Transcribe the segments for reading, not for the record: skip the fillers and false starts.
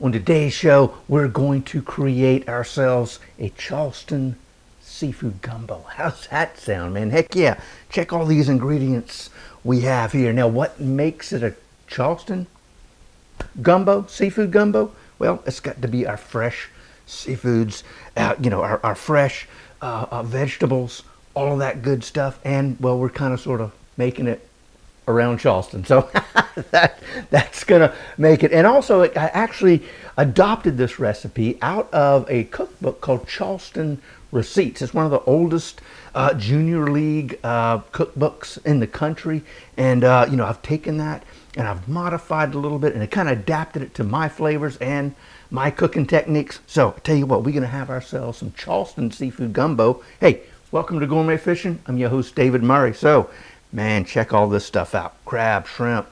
On today's show, we're going to create ourselves a Charleston Seafood Gumbo. How's that sound, man? Heck yeah. Check all these ingredients we have here. Now, what makes it a Charleston Gumbo, Seafood Gumbo? Well, it's got to be our fresh seafoods, our fresh vegetables, all of that good stuff. And, well, we're kind of sort of making it around Charleston. So that's going to make it. And also, I actually adopted this recipe out of a cookbook called Charleston Receipts. It's one of the oldest junior league cookbooks in the country. And, I've taken that and I've modified it a little bit and I kind of adapted it to my flavors and my cooking techniques. So I tell you what, we're going to have ourselves some Charleston Seafood Gumbo. Hey, welcome to Gourmet Fishing. I'm your host, David Murray. So, man, check all this stuff out. Crab, shrimp,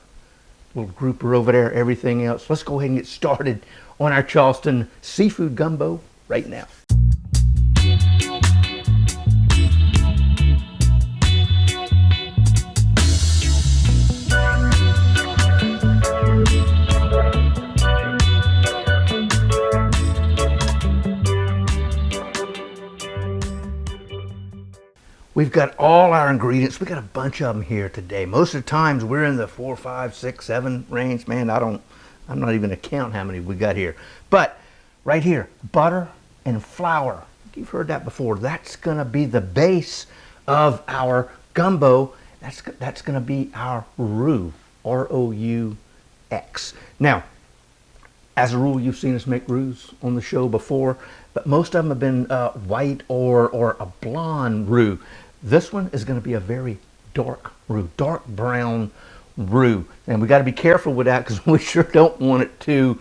little grouper over there, everything else. Let's go ahead and get started on our Charleston Seafood Gumbo right now. We've got all our ingredients. We got a bunch of them here today. Most of the times we're in the 4, 5, 6, 7 range. Man, I'm not even gonna count how many we got here. But right here, butter and flour. You've heard that before. That's gonna be the base of our gumbo. That's gonna be our roux, R-O-U-X. Now, as a rule, you've seen us make roux on the show before, but most of them have been white or a blonde roux. This one is going to be a very dark roux, dark brown roux. And we got to be careful with that because we sure don't want it to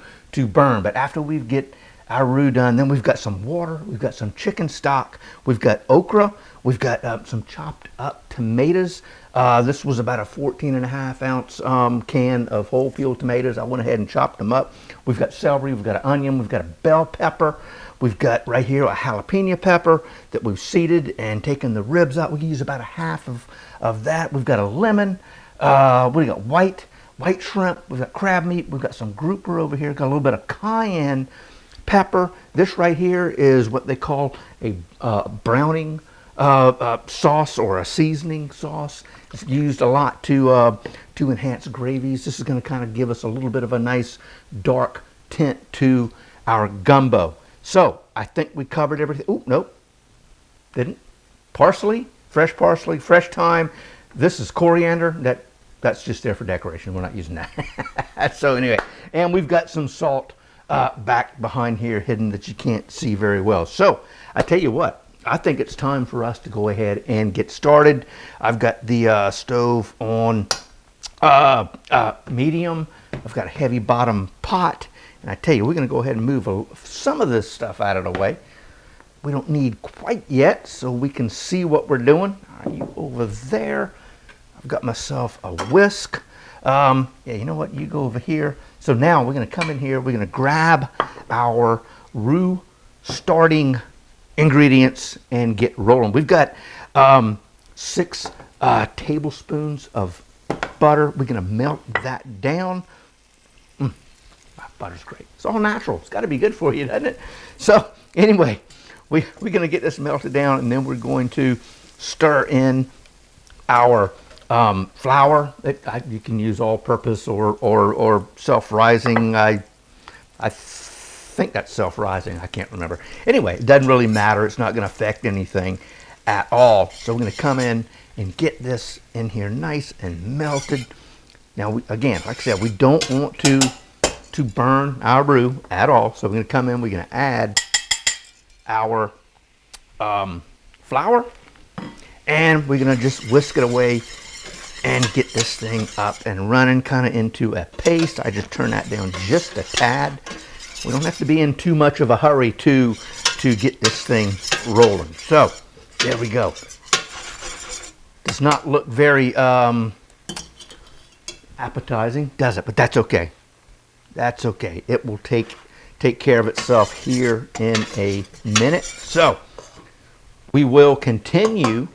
burn. But after we get our roux done, then we've got some water, we've got some chicken stock, we've got okra, we've got some chopped up tomatoes. This was about a 14.5 ounce can of whole field tomatoes. I went ahead and chopped them up. We've got celery, we've got an onion, we've got a bell pepper. We've got right here a jalapeno pepper that we've seeded and taken the ribs out. We can use about a half of that. We've got a lemon. We got white shrimp. We've got crab meat. We've got some grouper over here. Got a little bit of cayenne pepper. This right here is what they call a browning sauce or a seasoning sauce. It's used a lot to enhance gravies. This is going to kind of give us a little bit of a nice dark tint to our gumbo. So I think we covered everything. Oh, nope, didn't. Parsley, fresh thyme. This is coriander. That's just there for decoration. We're not using that. So anyway, and we've got some salt back behind here hidden that you can't see very well. So I tell you what, I think it's time for us to go ahead and get started. I've got the stove on medium. I've got a heavy bottom pot. And I tell you, we're going to go ahead and move some of this stuff out of the way. We don't need quite yet, so we can see what we're doing. Are you over there? I've got myself a whisk. Yeah, you know what? You go over here. So now we're going to come in here. We're going to grab our roux starting ingredients and get rolling. We've got 6 tablespoons of butter. We're going to melt that down. Butter's great. It's all natural. It's got to be good for you, doesn't it? So anyway, we're going to get this melted down, and then we're going to stir in our flour. You can use all-purpose or self-rising. I think that's self-rising. I can't remember. Anyway, it doesn't really matter. It's not going to affect anything at all. So we're going to come in and get this in here nice and melted. Now, again, like I said, we don't want to burn our roux at all. So we're going to come in, we're going to add our flour, and we're going to just whisk it away and get this thing up and running kind of into a paste. I just turn that down just a tad. We don't have to be in too much of a hurry to get this thing rolling. So there we go. Does not look very appetizing, does it? But that's okay. That's okay. It will take care of itself here in a minute. So we will continue,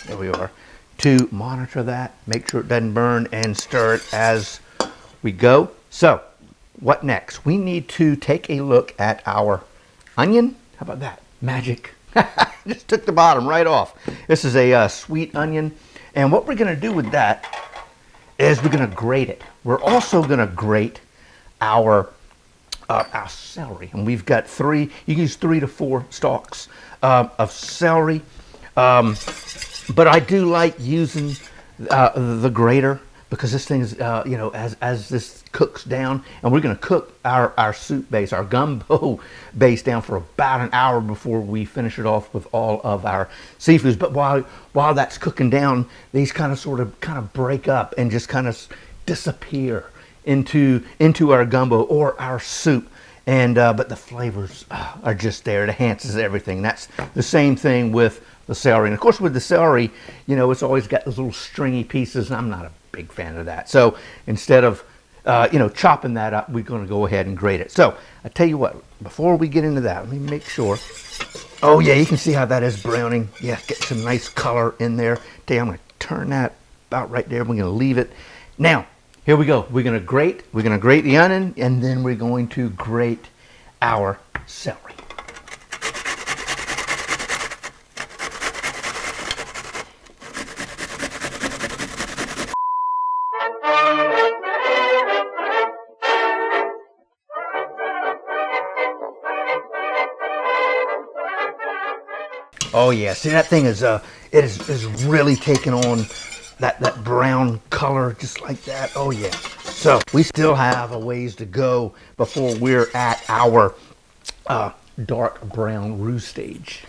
there we are, to monitor that, make sure it doesn't burn, and stir it as we go. So what next? We need to take a look at our onion. How about that? Magic. Just took the bottom right off. This is a sweet onion. And what we're going to do with that is we're going to grate it. We're also going to grate our celery. And we've got you can use 3 to 4 stalks of celery. But I do like using the grater because this thing is, you know, as this cooks down, and we're going to cook our soup base, our gumbo base down for about an hour before we finish it off with all of our seafoods. But while that's cooking down, these kind of break up and just kind of disappear into our gumbo or our soup. And but the flavors are just there. It enhances everything. That's the same thing with the celery. And of course with the celery, you know, it's always got those little stringy pieces, and I'm not a big fan of that. So instead of you know, chopping that up, we're going to go ahead and grate it. So I tell you what, before we get into that, let me make sure. Oh yeah, you can see how that is browning. Yeah, get some nice color in there. Tell you, I'm going to turn that about right there. We're going to leave it. Now, here we go. We're going to grate the onion, and then we're going to grate our celery. Oh yeah, see that thing is it is really taking on that brown color just like that. Oh yeah. So we still have a ways to go before we're at our dark brown roux stage.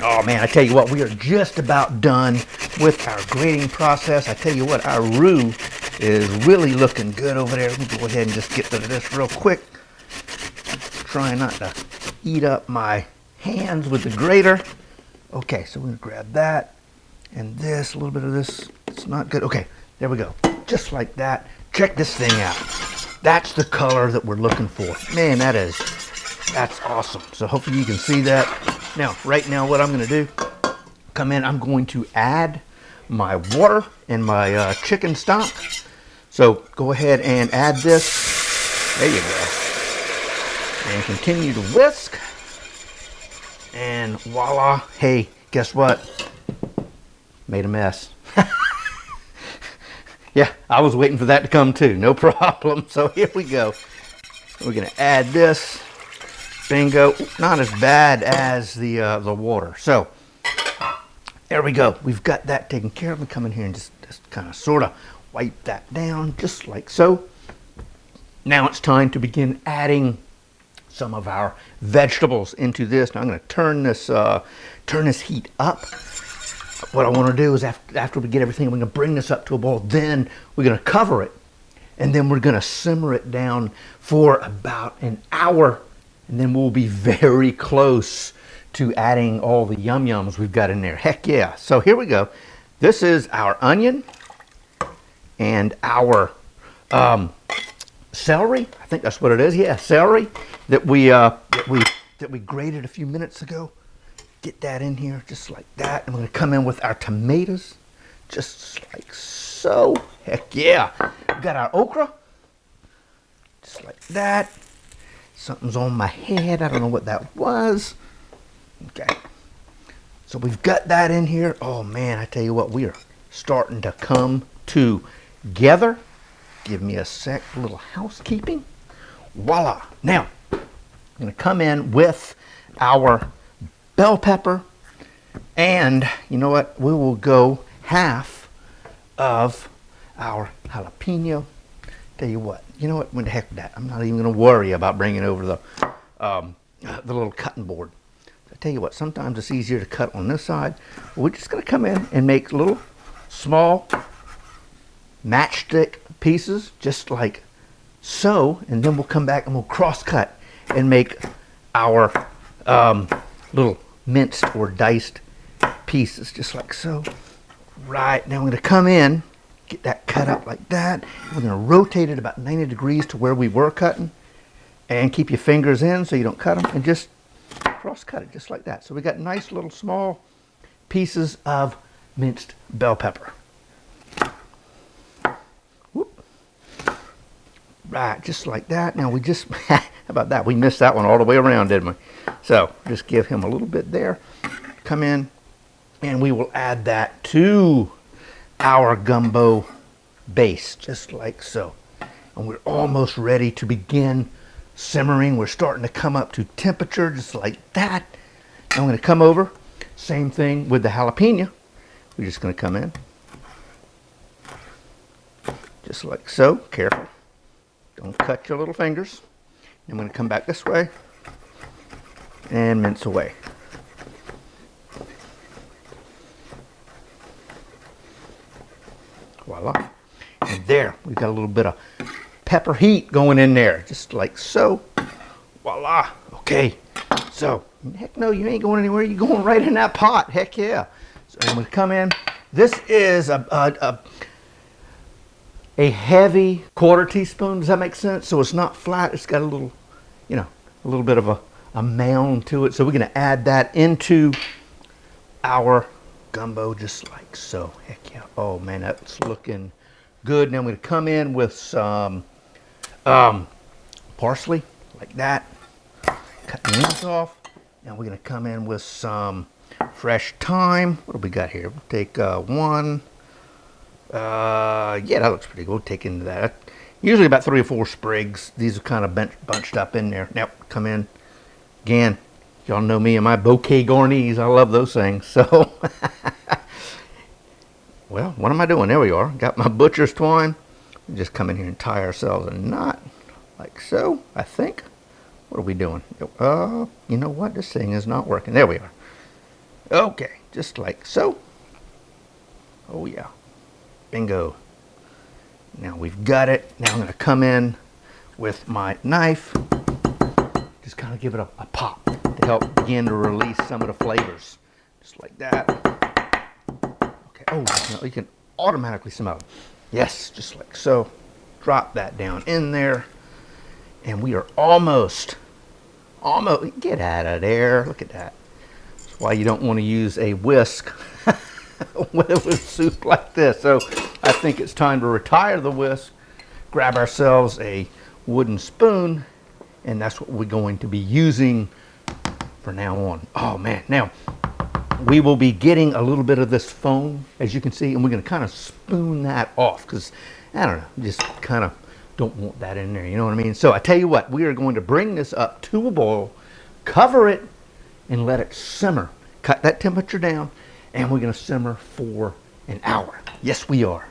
Oh man, I tell you what, we are just about done with our grating process. I tell you what, our roux is really looking good over there. Let me go ahead and just get rid of this real quick. Trying not to eat up my hands with the grater. Okay, so we're gonna grab that and this, a little bit of this. It's not good. Okay, there we go. Just like that. Check this thing out. That's the color that we're looking for. Man, that's awesome. So hopefully you can see that. Now, right now, what I'm gonna do, come in, I'm going to add my water and my chicken stock. So go ahead and add this. There you go. And continue to whisk. And voila. Hey, guess what? Made a mess. Yeah, I was waiting for that to come too. No problem. So here we go. We're going to add this. Bingo. Not as bad as the water. So there we go. We've got that taken care of. We come in here and just kind of sort of wipe that down just like so. Now it's time to begin adding some of our vegetables into this. Now I'm going to turn this heat up. What I want to do is after we get everything, we're going to bring this up to a boil. Then we're going to cover it, and then we're going to simmer it down for about an hour, and then we'll be very close to adding all the yum yums we've got in there. Heck yeah! So here we go. This is our onion and our celery. I think that's what it is. Yeah, celery that we grated a few minutes ago. Get that in here just like that. And we're going to come in with our tomatoes just like so. Heck yeah. We got our okra just like that. Something's on my head. I don't know what that was. Okay. So we've got that in here. Oh man, I tell you what, we are starting to come together. Give me a sec, a little housekeeping. Voila. Now, I'm going to come in with our bell pepper, and you know what? We will go half of our jalapeno. Tell you what, you know what? When the heck with that? I'm not even going to worry about bringing over the little cutting board. I tell you what, sometimes it's easier to cut on this side. We're just going to come in and make little small matchstick pieces just like so, and then we'll come back and we'll cross cut and make our little minced or diced pieces just like so. Right, now we're going to come in, get that cut up like that. We're going to rotate it about 90 degrees to where we were cutting, and keep your fingers in so you don't cut them, and just cross cut it just like that. So we got nice little small pieces of minced bell pepper. Right, just like that. Now we just, how about that? We missed that one all the way around, didn't we? So just give him a little bit there. Come in, and we will add that to our gumbo base, just like so. And we're almost ready to begin simmering. We're starting to come up to temperature, just like that. And I'm going to come over. Same thing with the jalapeno. We're just going to come in, just like so. Careful. Don't cut your little fingers. I'm going to come back this way and mince away. Voila. And there, we've got a little bit of pepper heat going in there, just like so. Voila. Okay. So, heck no, you ain't going anywhere. You're going right in that pot. Heck yeah. So I'm going to come in. This is a heavy 1/4 teaspoon. Does that make sense? So it's not flat. It's got a little, you know, a little bit of a mound to it. So we're going to add that into our gumbo just like so. Heck yeah. Oh man, that's looking good. Now I'm going to come in with some parsley like that. Cut the ends off. Now we're going to come in with some fresh thyme. What do we got here? We'll take one. Yeah, that looks pretty good. We'll take into that. Usually about 3 or 4 sprigs. These are kind of bunched up in there. Now, come in. Again, y'all know me and my bouquet garnis. I love those things. So, well, what am I doing? There we are. Got my butcher's twine. We just come in here and tie ourselves a knot. Like so, I think. What are we doing? You know what? This thing is not working. There we are. Okay, just like so. Oh, yeah. Bingo. Now we've got it. Now I'm going to come in with my knife. Just kind of give it a pop to help begin to release some of the flavors. Just like that. Okay. Oh, no, you can automatically smell it. Yes, just like so. Drop that down in there. And we are almost, get out of there. Look at that. That's why you don't want to use a whisk with soup like this. So I think it's time to retire the whisk, grab ourselves a wooden spoon, and that's what we're going to be using for now on. Oh man, now we will be getting a little bit of this foam, as you can see, and we're going to kind of spoon that off because, I don't know, just kind of don't want that in there, you know what I mean? So I tell you what, we are going to bring this up to a boil, cover it, and let it simmer. Cut that temperature down, and we're going to simmer for an hour. Yes, we are.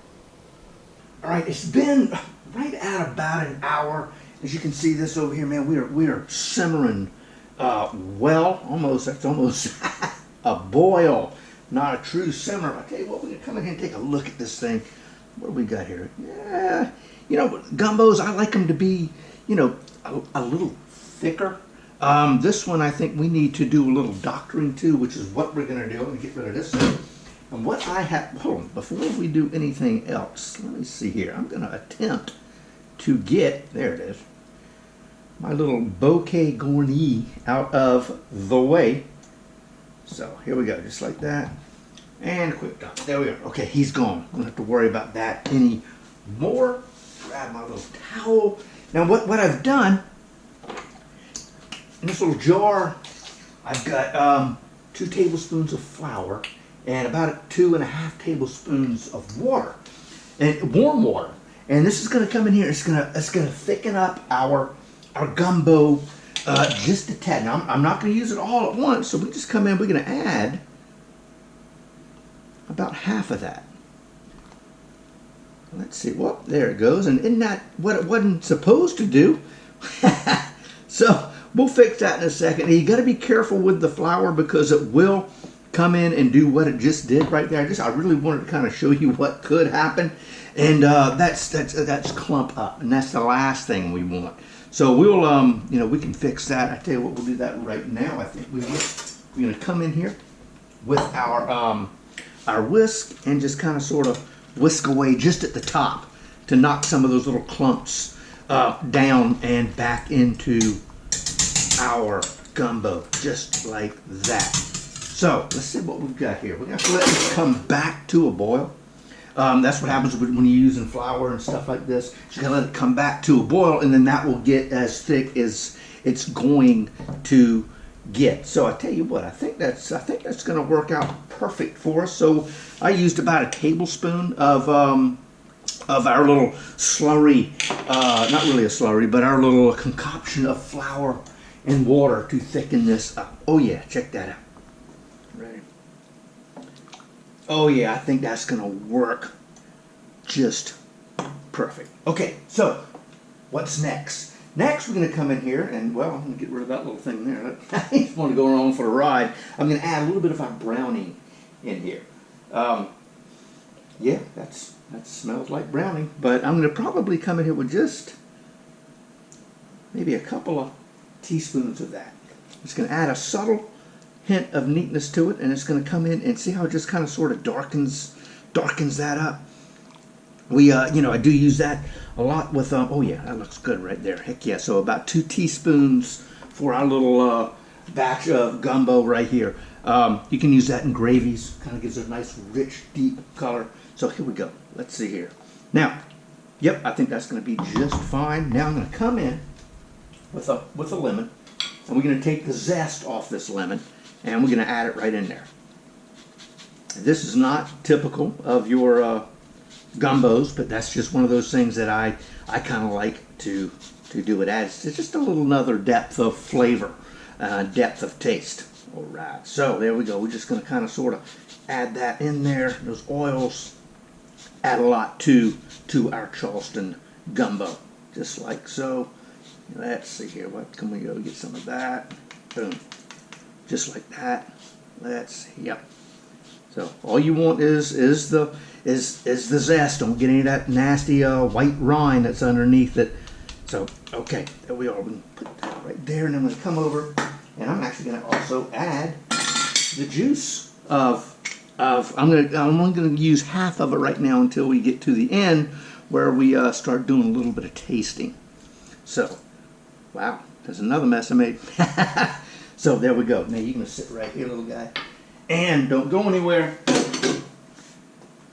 All right, it's been right at about an hour. As you can see this over here, man, we are simmering well. That's almost a boil, not a true simmer. I tell you what, we're going to come in here and take a look at this thing. What do we got here? Yeah, you know, gumbos, I like them to be, you know, a little thicker. This one I think we need to do a little doctoring too, which is what we're going to do. Let me get rid of this thing. And what I have, hold on, before we do anything else, let me see here. I'm going to attempt to get, there it is, my little bouquet garni out of the way. So here we go, just like that. And a quick dump. There we are. Okay, he's gone. I don't have to worry about that anymore. Grab my little towel. Now what I've done, in this little jar, I've got 2 tablespoons of flour and about 2.5 tablespoons of water, and warm water. And this is going to come in here. It's going to thicken up our gumbo just a tad. Now I'm not going to use it all at once, so we just come in. We're going to add about half of that. Let's see. Well, there it goes. And isn't that what it wasn't supposed to do? So we'll fix that in a second. And you got to be careful with the flour because it will come in and do what it just did right there. I really wanted to kind of show you what could happen. And that's clump up, and that's the last thing we want. So we'll, you know, we can fix that. I tell you what, we'll do that right now. I think we're going to come in here with our whisk and just kind of sort of whisk away just at the top to knock some of those little clumps down and back into our gumbo, just like that. So let's see what we've got here. We're going to let this come back to a boil. That's what happens when you're using flour and stuff like this. You gotta let it come back to a boil, and then that will get as thick as it's going to get. So I tell you what, I think that's going to work out perfect for us. So I used about a tablespoon of our little slurry, not really a slurry, but our little concoction of flour and water to thicken this up. Oh yeah, check that out. Ready? Oh yeah, I think that's going to work just perfect. Okay, so what's next? Next, we're going to come in here and, well, I'm going to get rid of that little thing there. I just want to go along for the ride. I'm going to add a little bit of our browning in here. Yeah, that smells like browning. But I'm going to probably come in here with just maybe a couple of teaspoons of that. It's going to add a subtle hint of neatness to it, and it's going to come in and see how it just kind of sort of darkens that up. We, I do use that a lot with, oh yeah, that looks good right there. Heck yeah. So about 2 teaspoons for our little batch of gumbo right here. You can use that in gravies. Kind of gives it a nice, rich, deep color. So here we go. Let's see here. Now, yep, I think that's going to be just fine. Now I'm going to come in with a lemon, and we're going to take the zest off this lemon, and we're going to add it right in there. This is not typical of your gumbos, but that's just one of those things that I kind of like to do. It adds just a little another depth of flavor, depth of taste. All right, so there we go. We're just going to kind of sort of add that in there. Those oils add a lot to our Charleston gumbo, just like so. Let's see here. What can we go get some of that? Boom, just like that. Let's see. Yep. So all you want is the zest. Don't get any of that nasty white rind that's underneath it. So okay, there we are. We can put that right there, and I'm going to come over, and I'm actually going to also add the juice of. I'm only going to use half of it right now until we get to the end, where we start doing a little bit of tasting. So, wow, there's another mess I made. So there we go. Now you're going to sit right here, little guy. And don't go anywhere.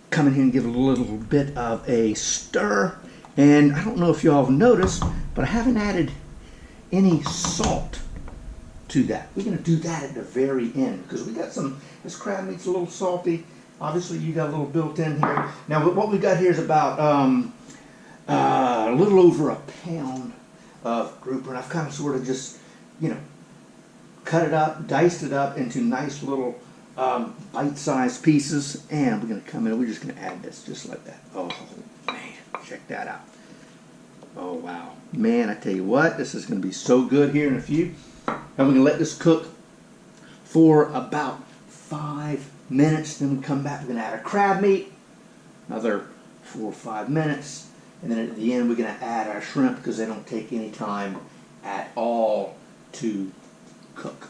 Come in here and give it a little bit of a stir. And I don't know if y'all have noticed, but I haven't added any salt to that. We're going to do that at the very end because we got this crab meat's a little salty. Obviously, you got a little built in here. Now, what we got here is about a little over a pound of grouper. And I've kind of sort of just, cut it up, diced it up into nice little bite-sized pieces, and we're going to come in. We're just going to add this just like that. Oh man, check that out. Oh wow, man! I tell you what, this is going to be so good here in a few. And we're going to let this cook for about 5 minutes. Then we come back. We're going to add our crab meat, another 4 or 5 minutes, and then at the end we're going to add our shrimp because they don't take any time at all to cook.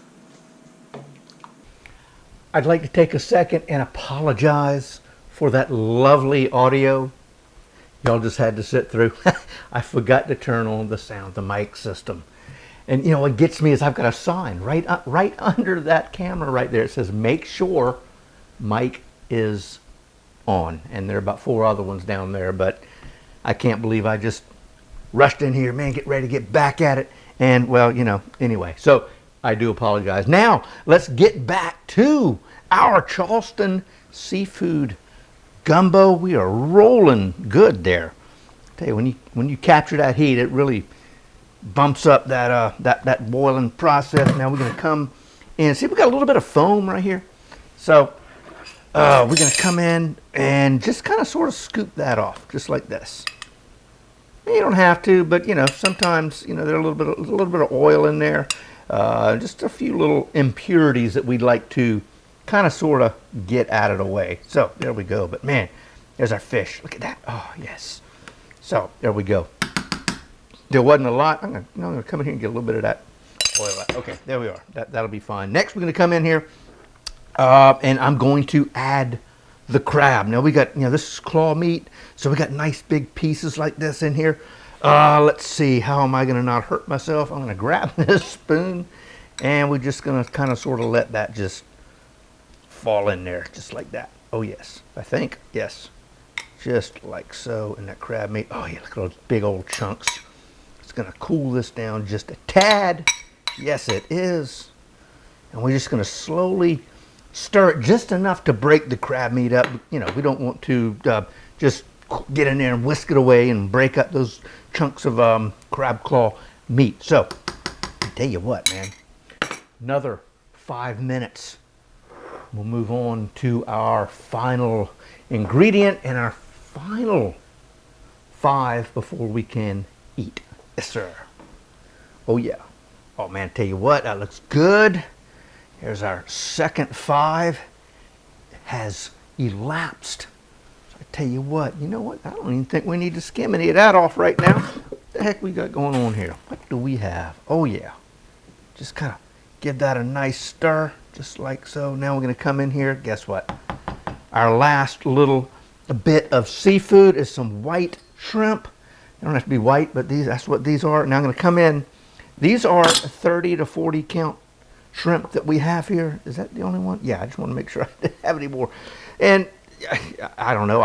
I'd like to take a second and apologize for that lovely audio y'all just had to sit through. I forgot to turn on the sound, the mic system. And what gets me is I've got a sign right under that camera right there. It says, make sure mic is on. And there are about 4 other ones down there, but I can't believe I just rushed in here, man, get ready to get back at it. And well, anyway, so I do apologize. Now, let's get back to our Charleston Seafood Gumbo. We are rolling good there. I tell you, when you capture that heat, it really bumps up that boiling process. Now we're going to come in. See, we got a little bit of foam right here. So we're going to come in and just kind of sort of scoop that off, just like this. You don't have to, but sometimes there's a little bit of oil in there. Just a few little impurities that we'd like to kind of sort of get out of the way. So there we go. But man, there's our fish. Look at that. Oh yes. So there we go. There wasn't a lot. I'm gonna come in here and get a little bit of that oil out. Okay, there we are. That'll be fine. Next, we're gonna come in here, and I'm going to add the crab. Now we got this is claw meat, so we got nice big pieces like this in here. Let's see, how am I going to not hurt myself? I'm going to grab this spoon, and we're just going to kind of sort of let that just fall in there, just like that. Oh, yes, I think, yes. just like so, in that crab meat. Oh yeah, look at those big old chunks. It's gonna cool this down just a tad. Yes, it is. And we're just gonna slowly stir it just enough to break the crab meat up. You know, we don't want to just get in there and whisk it away and break up those chunks of crab claw meat. So, I tell you what, man, another 5 minutes. We'll move on to our final ingredient and our final 5 before we can eat. Yes, sir. Oh, yeah. Oh, man, tell you what, that looks good. Here's our second 5. It has elapsed. So I tell you what, you know what? I don't even think we need to skim any of that off right now. What the heck we got going on here? What do we have? Oh, yeah. Just kind of give that a nice stir, just like so. Now we're going to come in here. Guess what? Our last little bit of seafood is some white shrimp. They don't have to be white, but that's what these are. Now I'm going to come in. These are 30 to 40 count shrimp that we have here. Is that the only one? Yeah, I just want to make sure I didn't have any more. And I don't know.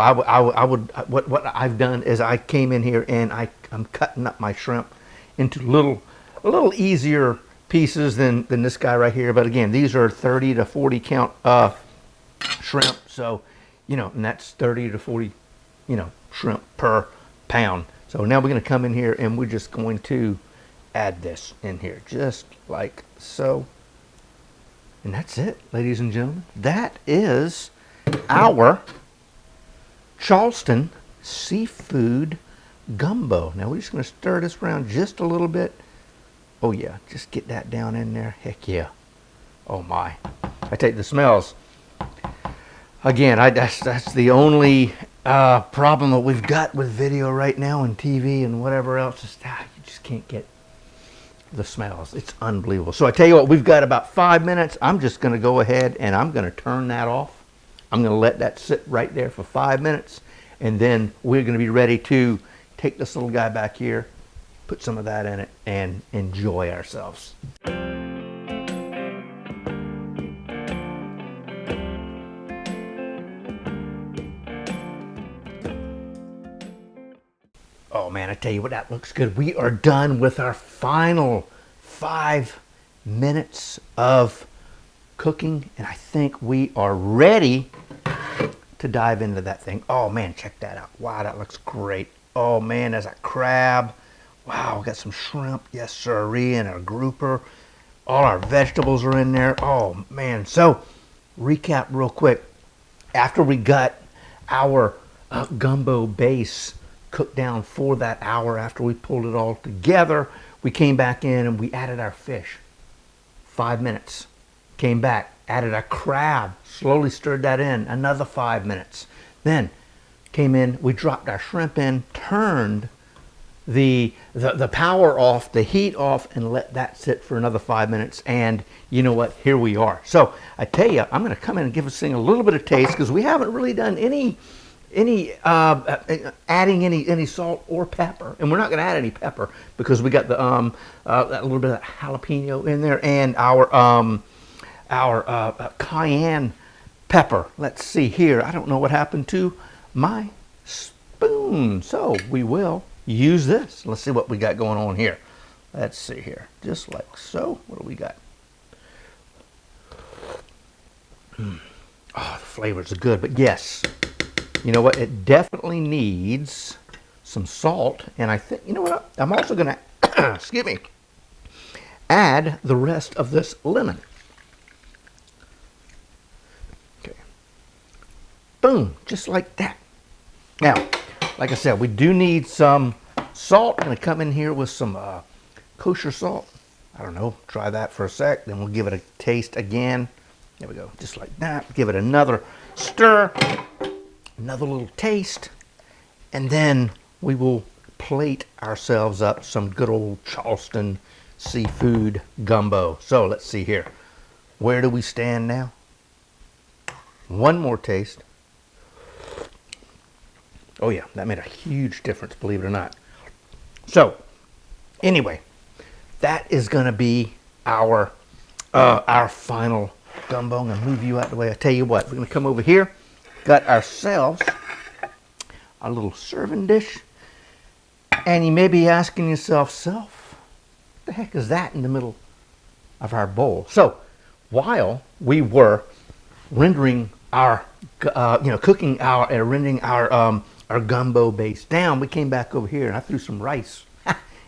What I've done is I came in here and I'm cutting up my shrimp into a little easier pieces than this guy right here. But again, these are 30 to 40 count shrimp. So, you know, and that's 30 to 40, you know, shrimp per pound. So now we're going to come in here and we're just going to add this in here just like so. And that's it, ladies and gentlemen. That is our Charleston Seafood Gumbo. Now we're just going to stir this around just a little bit. Oh yeah, just get that down in there. Heck yeah. Oh my. I take the smells. Again, that's the only problem that we've got with video right now and TV and whatever else. Is you just can't get the smells. It's unbelievable. So I tell you what, we've got about 5 minutes. I'm just going to go ahead and I'm going to turn that off. I'm going to let that sit right there for 5 minutes. And then we're going to be ready to take this little guy back here, put some of that in it, and enjoy ourselves. Oh man, I tell you what, that looks good. We are done with our final 5 minutes of cooking, and I think we are ready to dive into that thing. Oh man, check that out. Wow, that looks great. Oh man, there's a crab. Wow, we got some shrimp. Yes, sirree, and a grouper. All our vegetables are in there. Oh man, so recap real quick. After we got our gumbo base cooked down for that hour, after we pulled it all together, we came back in and we added our fish. 5 minutes. Came back, added our crab, slowly stirred that in, another 5 minutes. Then came in, we dropped our shrimp in, turned the power off, the heat off, and let that sit for another 5 minutes. And you know what? Here we are. So I tell you, I'm going to come in and give this thing a little bit of taste, because we haven't really done any adding any salt or pepper, and we're not going to add any pepper because we got the that little bit of jalapeno in there and our cayenne pepper. Let's see here. I don't know what happened to my spoon, so we will use this. Let's see what we got going on here. Let's see here, just like so. What do we got? Oh, the flavors are good, but yes. You know what? It definitely needs some salt. And I think, you know what? I'm also going to, excuse me, add the rest of this lemon. Okay. Boom. Just like that. Now, like I said, we do need some salt. I'm going to come in here with some kosher salt. I don't know. Try that for a sec. Then we'll give it a taste again. There we go. Just like that. Give it another stir. Another little taste, and then we will plate ourselves up some good old Charleston Seafood Gumbo. So let's see here. Where do we stand now? One more taste. Oh yeah, that made a huge difference, believe it or not. So anyway, that is going to be our final gumbo. I'm going to move you out of the way. I tell you what, we're going to come over here. Got ourselves our little serving dish. And you may be asking yourself, Self, what the heck is that in the middle of our bowl? So while we were rendering our, cooking our, rendering our gumbo base down, we came back over here and I threw some rice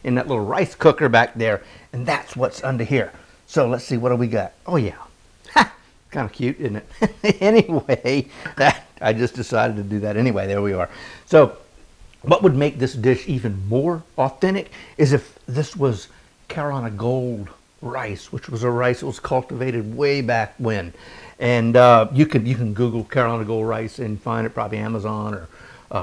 in that little rice cooker back there, and that's what's under here. So let's see, what do we got? Oh yeah, kind of cute, isn't it? Anyway, I just decided to do that anyway. There we are. So what would make this dish even more authentic is if this was Carolina Gold rice, which was a rice that was cultivated way back when. And you can Google Carolina Gold rice and find it, probably Amazon or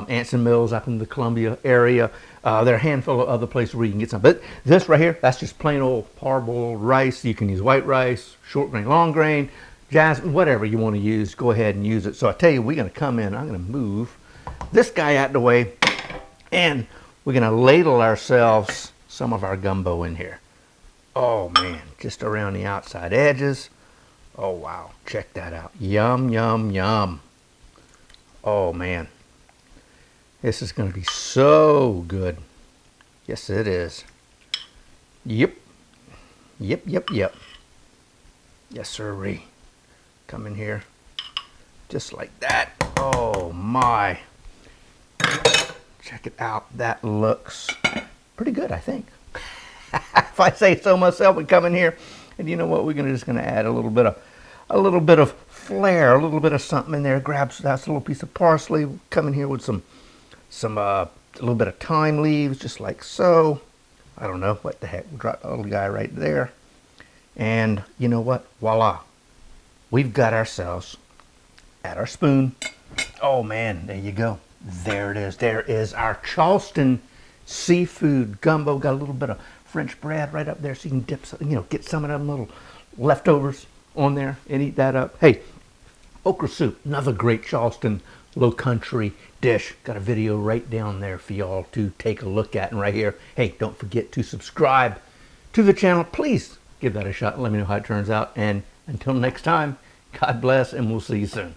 Anson Mills up in the Columbia area. There are a handful of other places where you can get some. But this right here, that's just plain old parboiled rice. You can use white rice, short grain, long grain, jasmine, whatever you want to use. Go ahead and use it. So I tell you, we're going to come in. I'm going to move this guy out of the way, and we're going to ladle ourselves some of our gumbo in here. Oh man, just around the outside edges. Oh wow, check that out. Yum, yum, yum. Oh man, this is going to be so good. Yes, it is. Yep. Yep, yep, yep. Yes, sirree. Come in here. Just like that. Oh my. Check it out. That looks pretty good, I think. If I say so myself, we come in here, and you know what? We're just going to add a little bit of flair, a little bit of something in there. Grab that little piece of parsley. Come in here with a little bit of thyme leaves, just like so. I don't know what the heck. We'll drop the little guy right there, and you know what? Voila! We've got ourselves at our spoon. Oh man, there you go. There it is. There is our Charleston Seafood Gumbo. Got a little bit of French bread right up there, so you can dip some, get some of them little leftovers on there and eat that up. Hey, okra soup, another great Charleston low country dish. Got a video right down there for y'all to take a look at, and right here. Hey, don't forget to subscribe to the channel. Please give that a shot and let me know how it turns out. And until next time, God bless, and we'll see you soon.